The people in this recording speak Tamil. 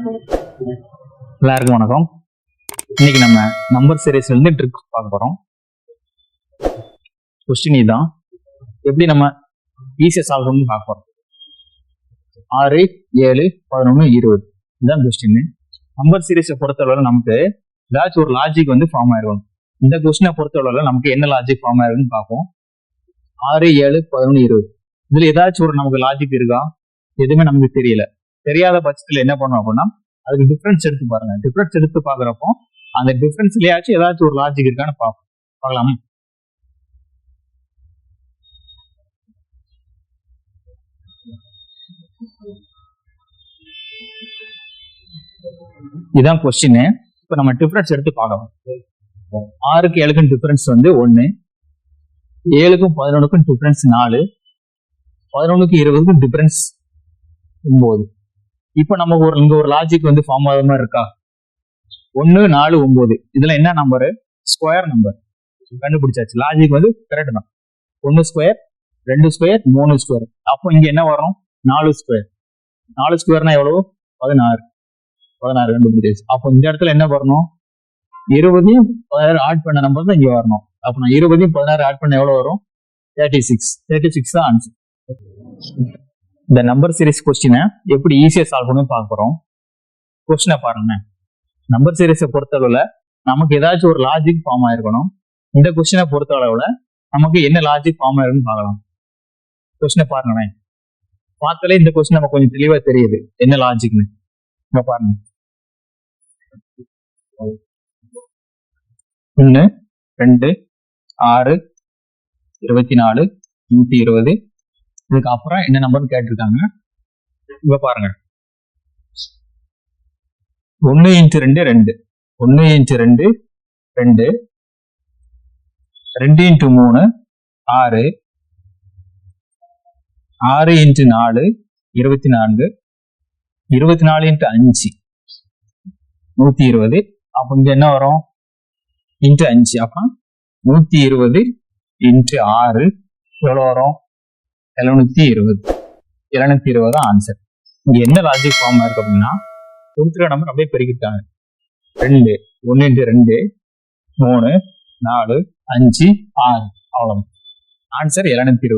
எல்லாருக்கும் வணக்கம். இன்னைக்கு நம்ம நம்பர் சீரீஸ்ல இருந்து ட்ரிக் பார்க்க போறோம். கொஸ்டின் இதுதான், எப்படி நம்ம ஈஸியா சால்வ் பண்ணி பார்க்க போறோம். 6, 7, 11, 20 இதுதான் கொஸ்டின். நம்பர் சீரீஸை பொறுத்தளவுல நமக்கு ஏதாச்சும் ஒரு லாஜிக் வந்து ஃபார்ம் ஆயிருக்கும். இந்த கொஸ்டினை பொறுத்தளவுல நமக்கு என்ன லாஜிக் ஃபார்ம் ஆயிருக்குன்னு பார்ப்போம். 6, 7, 11, 20 இதுல ஏதாச்சும் ஒரு நமக்கு லாஜிக் இருக்கா? எதுவுமே நமக்கு தெரியல. தெரியாத பட்சத்துல என்ன பண்ணுவோம் அப்படின்னா, அதுக்கு டிஃபரன்ஸ் எடுத்து பாருங்க. டிஃபரன்ஸ் எடுத்து பாக்குறப்போ அந்த டிஃபரன்ஸ்லயாச்சும் ஏதாச்சும் ஒரு லாஜிக் இருக்கான்னு பார்க்கலாம். இதான் கொஸ்டின். இப்ப நம்ம டிஃபரன்ஸ் எடுத்து பார்க்கலாம். 6க்கு 7க்கும் டிஃபரன்ஸ் வந்து 1, 7க்கும் 11க்கும் டிஃபரன்ஸ் 4, 11க்கு 20க்கும் டிஃபரன்ஸ் 9. இப்ப நம்ம இங்க ஒரு லாஜிக் வந்து ஃபார்ம் ஆகிற மாதிரி இருக்கா? 1, 4, 9 இதுல என்ன நம்பரு? Square number. கண்டுபிடிச்சாச்சு. லாஜிக் வந்து கரெக்ட் தான். 1 ஸ்கொயர், 2 ஸ்கொயர், 3 ஸ்கொயர். அப்போ இங்க என்ன வரும்? 4 ஸ்கொயர். 4 ஸ்கொயர்னா எவ்வளவு? 16. 16 கண்டுபிடிச்சாச்சு. அப்போ இந்த இடத்துல என்ன வரணும்? 20யும் 16 ஆட் பண்ண நம்பர் தான் இங்க வரணும். அப்போ நான் 20யும் 16 ஆட் பண்ண எவ்வளவு வரும்? 36. 36 தான் ஆன்சர். இந்த நம்பர் சீரிஸ் கொஸ்டினை எப்படி ஈஸியா சால்வ் பண்ணி பார்க்க போறோம். கொஸ்டினை பாருங்க. நம்பர் சீரிஸை பொறுத்தளவுல நமக்கு ஏதாச்சும் ஒரு லாஜிக் ஃபார்ம் ஆயிருக்கணும். இந்த கொஸ்டினை பொறுத்த அளவுல நமக்கு என்ன லாஜிக் ஃபார்ம் ஆயிருக்குன்னு பார்க்கலாம். கொஸ்டினை பாருங்களேன். பார்த்தாலே இந்த கொஸ்டின் நமக்கு கொஞ்சம் தெளிவா தெரியுது என்ன லாஜிக்னு. இங்க பாருங்க. 1, 2, 6, 24, 120 இதுக்கு அப்புறம் என்ன நம்பர்னு கேட்டிருக்காங்க. இப்ப பாருங்க. 1 x 2 2, 1 x 2 2, 2 x 3 6, 6 x 4 24, 24 x 5 120. அப்ப இங்க என்ன வரும்? இன்ட்டு 5. அப்ப 120 x 6 எவ்வளவு வரும்? 720. 720 ஆன்சர். இங்க என்ன லாஜிக் ஃபார்ம் இருக்கு அப்படின்னா, கொடுத்துருக்க நம்பர் அப்படியே பெருக்கிட்டாங்க. 2, 1 x 2 3, 4, 5, 6 அவ்வளவு. ஆன்சர் 720.